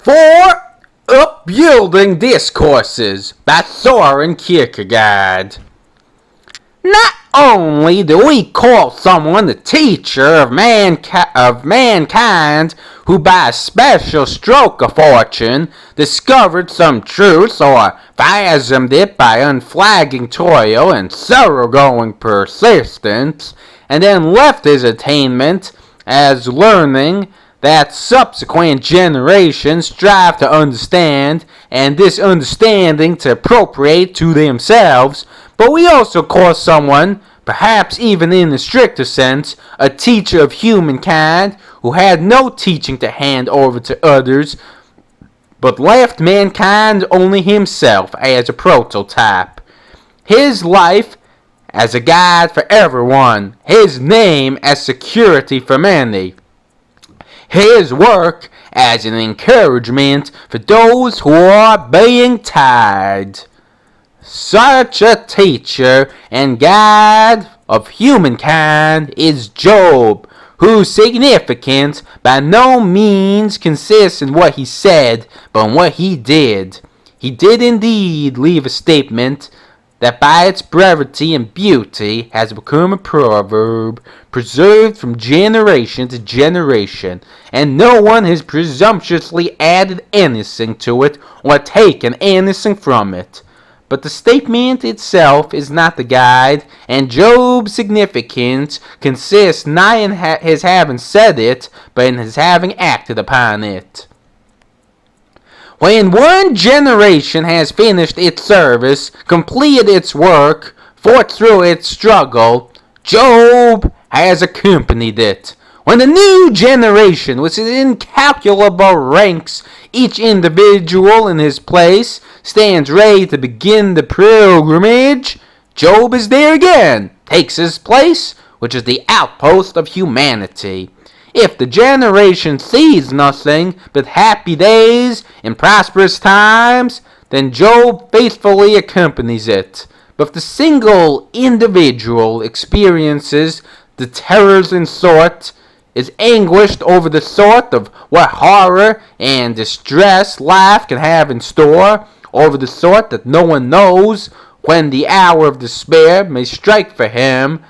for Upbuilding Discourses by Kierkegaard. Not only do we call someone the teacher of mankind who by a special stroke of fortune discovered some truth or fathomed it by unflagging toil and thoroughgoing persistence, and then left his attainment as learning that subsequent generations strive to understand, and this understanding to appropriate to themselves, but we also call someone, perhaps even in the stricter sense, a teacher of humankind who had no teaching to hand over to others, but left mankind only himself as a prototype. His life as a guide for everyone, his name as security for many, his work as an encouragement for those who are being tired. Such a teacher and guide of humankind is Job, whose significance by no means consists in what he said, but in what he did. He did indeed leave a statement that by its brevity and beauty has become a proverb, preserved from generation to generation, and no one has presumptuously added anything to it or taken anything from it. But the statement itself is not the guide, and Job's significance consists not in his having said it, but in his having acted upon it. When one generation has finished its service, completed its work, fought through its struggle, Job has accompanied it. When the new generation, with its incalculable ranks, each individual in his place, stands ready to begin the pilgrimage, Job is there again, takes his place, which is the outpost of humanity. If the generation sees nothing but happy days and prosperous times, then Job faithfully accompanies it. But if the single individual experiences the terrors and thought, is anguished over the thought of what horror and distress life can have in store, over the thought that no one knows when the hour of despair may strike for him,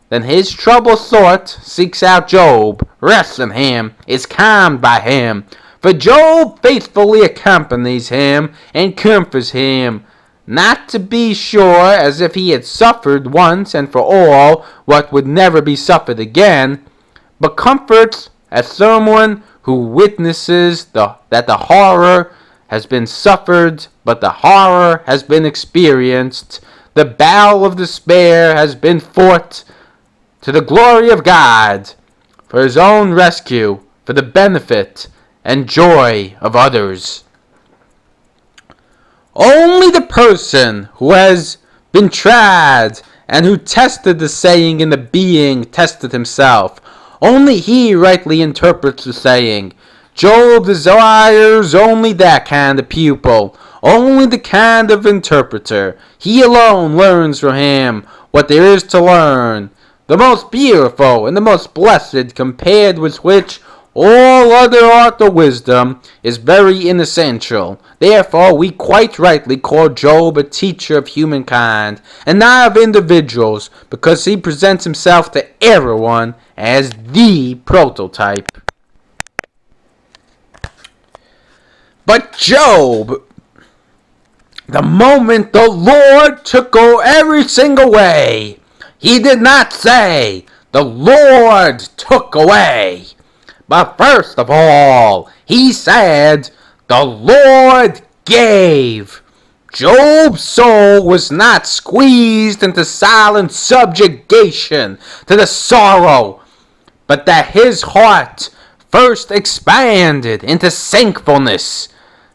then his troubled thought seeks out Job, rests in him, is calmed by him. For Job faithfully accompanies him and comforts him, not to be sure as if he had suffered once and for all what would never be suffered again, but comforts as someone who witnesses that the horror has been suffered, but the horror has been experienced, the battle of despair has been fought, to the glory of God, for his own rescue, for the benefit and joy of others. Only the person who has been tried and who tested the saying in the being tested himself, only he rightly interprets the saying. Job desires only that kind of pupil, only the kind of interpreter. He alone learns from him what there is to learn, the most beautiful and the most blessed, compared with which all other art or wisdom is very inessential. Therefore, we quite rightly call Job a teacher of humankind, and not of individuals, because he presents himself to everyone as the prototype. But Job, the moment the Lord took everything away, he did not say, "The Lord took away." But first of all, he said, "The Lord gave." Job's soul was not squeezed into silent subjugation to the sorrow, but that his heart first expanded into thankfulness,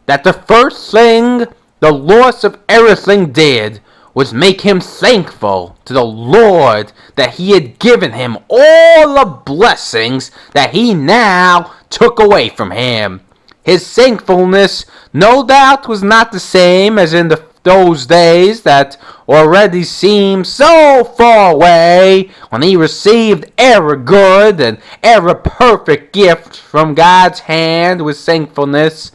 that the first thing the loss of everything did was make him thankful to the Lord that he had given him all the blessings that he now took away from him. His thankfulness, no doubt, was not the same as in those days that already seemed so far away, when he received every good and every perfect gift from God's hand with thankfulness.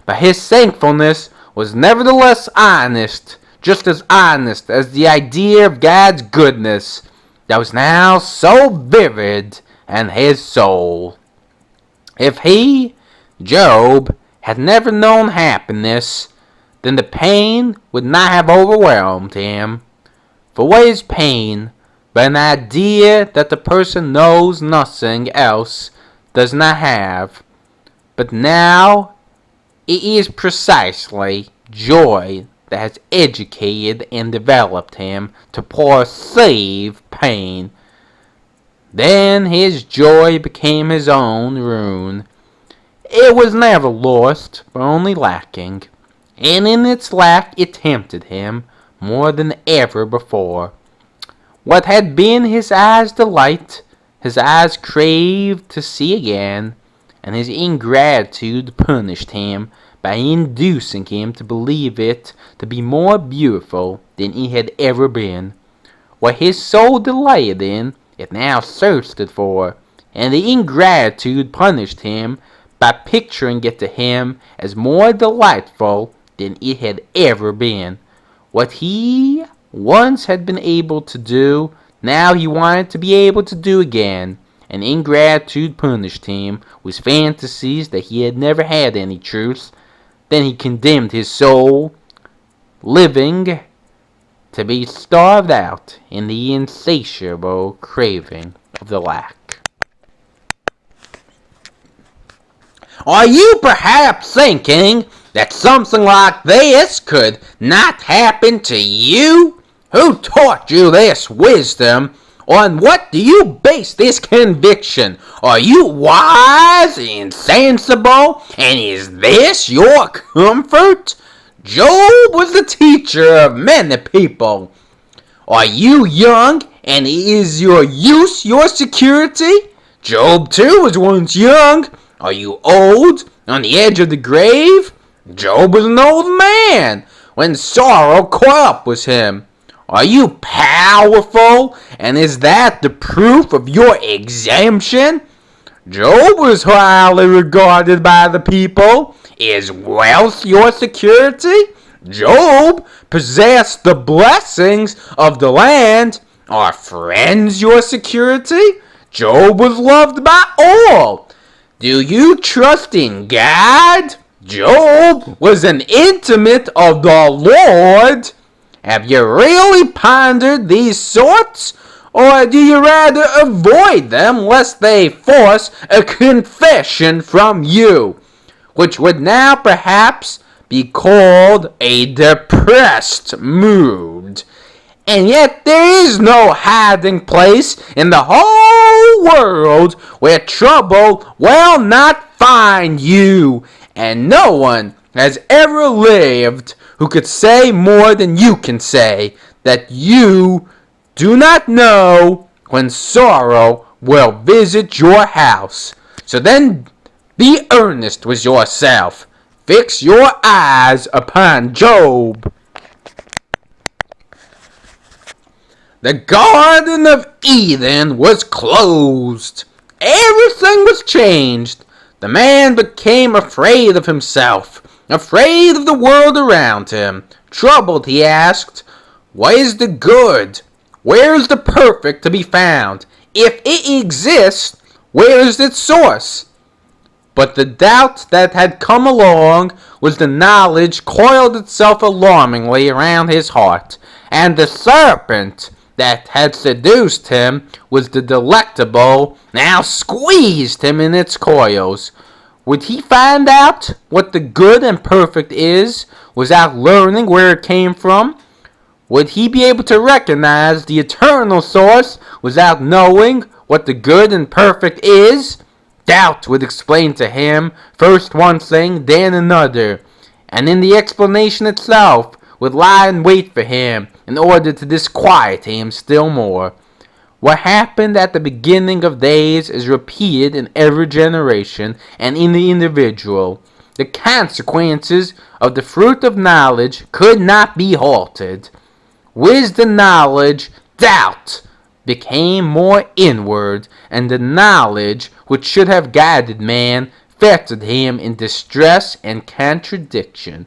but his thankfulness was nevertheless honest, just as honest as the idea of God's goodness that was now so vivid in his soul. If he, Job, had never known happiness, then the pain would not have overwhelmed him. For what is pain but an idea that the person knows nothing else does not have? But now it is precisely joy that has educated and developed him to perceive pain. Then his joy became his own ruin. It was never lost, but only lacking, and in its lack it tempted him more than ever before. What had been his eyes' delight, his eyes craved to see again, and his ingratitude punished him by inducing him to believe it to be more beautiful than it had ever been. What his soul delighted in, it now thirsted for, and the ingratitude punished him by picturing it to him as more delightful than it had ever been. What he once had been able to do, now he wanted to be able to do again, and ingratitude punished him with fantasies that he had never had any truth. Then he condemned his soul, living, to be starved out in the insatiable craving of the lack. Are you perhaps thinking that something like this could not happen to you? Who taught you this wisdom? On what do you base this conviction? Are you wise and sensible? And is this your comfort? Job was the teacher of many people. Are you young, and is your youth your security? Job too was once young. Are you old, on the edge of the grave? Job was an old man when sorrow caught up with him. Are you powerful, and is that the proof of your exemption? Job was highly regarded by the people. Is wealth your security? Job possessed the blessings of the land. Are friends your security? Job was loved by all. Do you trust in God? Job was an intimate of the Lord. Have you really pondered these sorts, or do you rather avoid them lest they force a confession from you, which would now perhaps be called a depressed mood? And yet there is no hiding place in the whole world where trouble will not find you, and no one has ever lived who could say more than you can say, that you do not know when sorrow will visit your house. So then be earnest with yourself. Fix your eyes upon Job. The Garden of Eden was closed. Everything was changed. The man became afraid of himself, afraid of the world around him. Troubled, he asked, what is the good? Where is the perfect to be found? If it exists, where is its source? But the doubt that had come along with the knowledge coiled itself alarmingly around his heart, and the serpent that had seduced him was the delectable, now squeezed him in its coils. Would he find out what the good and perfect is without learning where it came from? Would he be able to recognize the eternal source without knowing what the good and perfect is? Doubt would explain to him first one thing, then another, and in the explanation itself would lie in wait for him in order to disquiet him still more. What happened at the beginning of days is repeated in every generation and in the individual. The consequences of the fruit of knowledge could not be halted. With the knowledge, doubt became more inward, and the knowledge which should have guided man fettered him in distress and contradiction.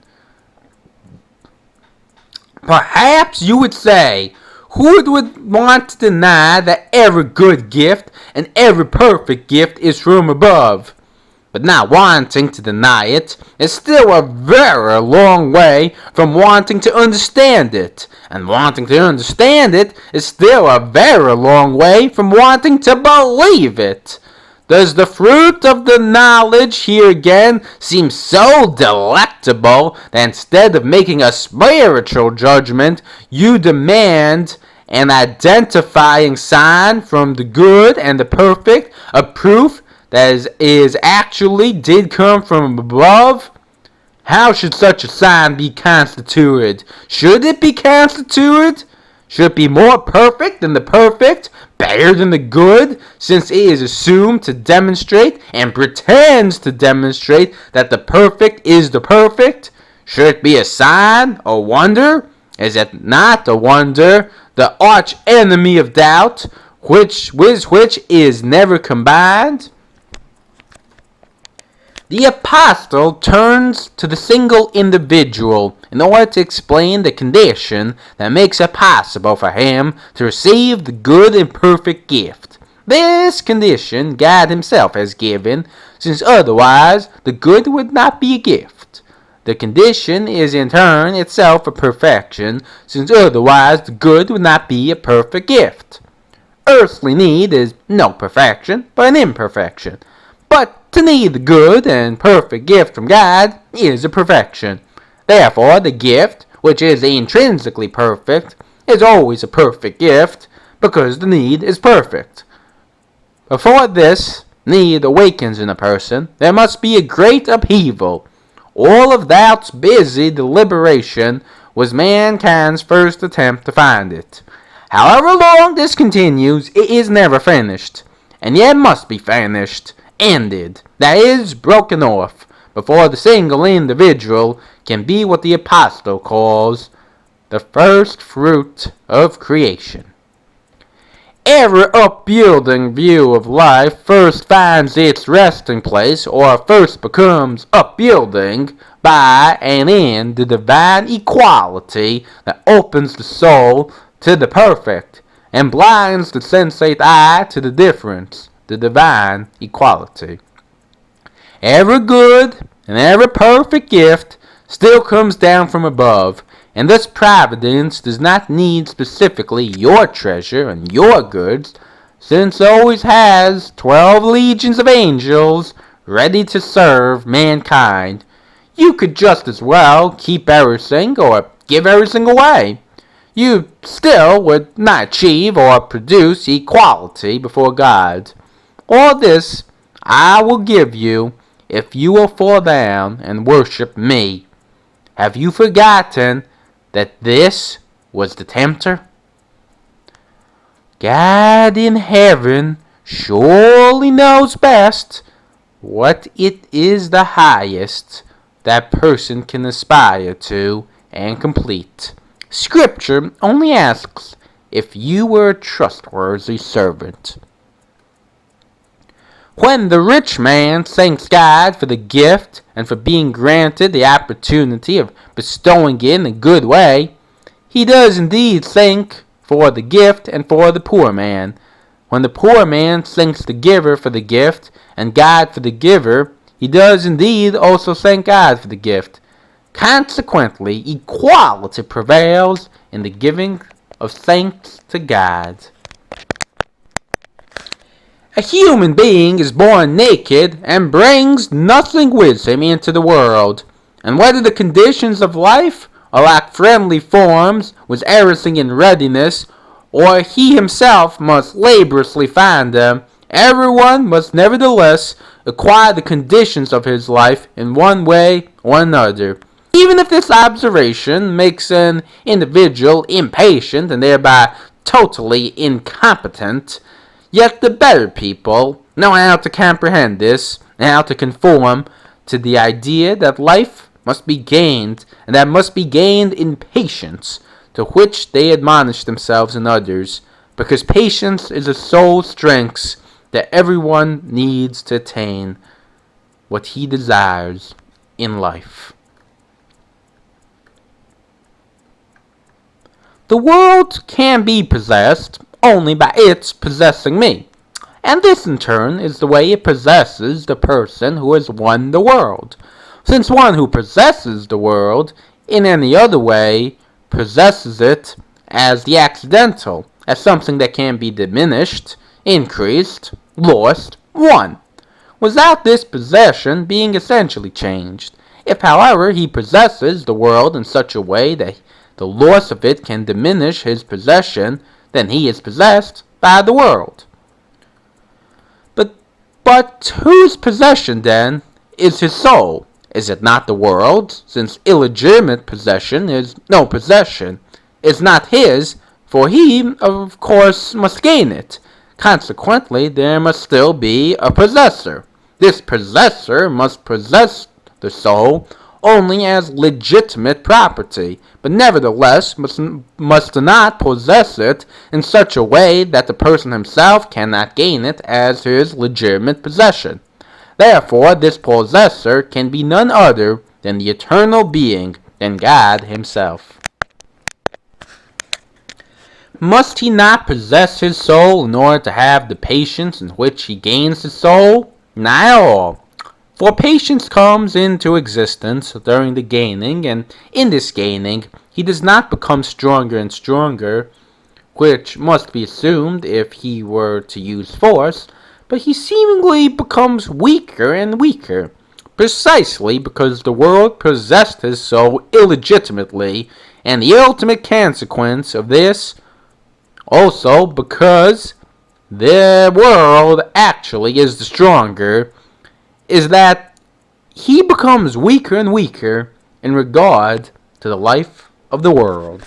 Perhaps you would say, who would want to deny that every good gift and every perfect gift is from above? But not wanting to deny it is still a very long way from wanting to understand it. And wanting to understand it is still a very long way from wanting to believe it. Does the fruit of the knowledge here again seem so delectable that instead of making a spiritual judgment, you demand an identifying sign from the good and the perfect, a proof that is actually did come from above? How should such a sign be constituted? Should it be constituted? Should it be more perfect than the perfect, better than the good, since it is assumed to demonstrate and pretends to demonstrate that the perfect is the perfect? Should it be a sign, a wonder? Is it not a wonder, the arch enemy of doubt, which is never combined? The apostle turns to the single individual in order to explain the condition that makes it possible for him to receive the good and perfect gift. This condition God himself has given, since otherwise the good would not be a gift. The condition is in turn itself a perfection, since otherwise the good would not be a perfect gift. Earthly need is no perfection, but an imperfection. But to need the good and perfect gift from God is a perfection. Therefore, the gift, which is intrinsically perfect, is always a perfect gift, because the need is perfect. Before this need awakens in a person, there must be a great upheaval. All of doubt's busy deliberation was mankind's first attempt to find it. However long this continues, it is never finished, and yet must be finished, ended, that is, broken off, before the single individual can be what the apostle calls the first fruit of creation. Every upbuilding view of life first finds its resting place, or first becomes upbuilding, by and in the divine equality that opens the soul to the perfect, and blinds the sensate eye to the difference, the divine equality. Every good and every perfect gift still comes down from above, and thus providence does not need specifically your treasure and your goods, since it always has 12 legions of angels ready to serve mankind. You could just as well keep everything or give everything away. You still would not achieve or produce equality before God. All this I will give you if you will fall down and worship me. Have you forgotten that this was the tempter? God in heaven surely knows best what it is the highest that person can aspire to and complete. Scripture only asks if you were a trustworthy servant. When the rich man thanks God for the gift and for being granted the opportunity of bestowing it in a good way, he does indeed thank for the gift and for the poor man. When the poor man thanks the giver for the gift and God for the giver, he does indeed also thank God for the gift. Consequently, equality prevails in the giving of thanks to God. A human being is born naked and brings nothing with him into the world, and whether the conditions of life are like friendly forms with everything in readiness, or he himself must laboriously find them, everyone must nevertheless acquire the conditions of his life in one way or another. Even if this observation makes an individual impatient and thereby totally incompetent, yet the better people know how to comprehend this and how to conform to the idea that life must be gained, and that must be gained in patience, to which they admonish themselves and others, because patience is a soul strength that everyone needs to attain. what he desires in life. The world can be possessed only by its possessing me, and this in turn is the way it possesses the person who has won the world, since one who possesses the world in any other way possesses it as the accidental, as something that can be diminished, increased, lost, won, without this possession being essentially changed. If, however, he possesses the world in such a way that the loss of it can diminish his possession, then he is possessed by the world. But whose possession, then, is his soul? Is it not the world's, since illegitimate possession is no possession, is not his, for he, of course, must gain it. Consequently, there must still be a possessor. This possessor must possess the soul only as legitimate property, but nevertheless must not possess it in such a way that the person himself cannot gain it as his legitimate possession. Therefore, this possessor can be none other than the eternal being, than God himself. Must he not possess his soul in order to have the patience in which he gains his soul? Not at all. For patience comes into existence during the gaining, and in this gaining he does not become stronger and stronger, which must be assumed if he were to use force, but he seemingly becomes weaker and weaker, precisely because the world possessed his soul illegitimately, and the ultimate consequence of this also because the world actually is the stronger, is that he becomes weaker and weaker in regard to the life of the world.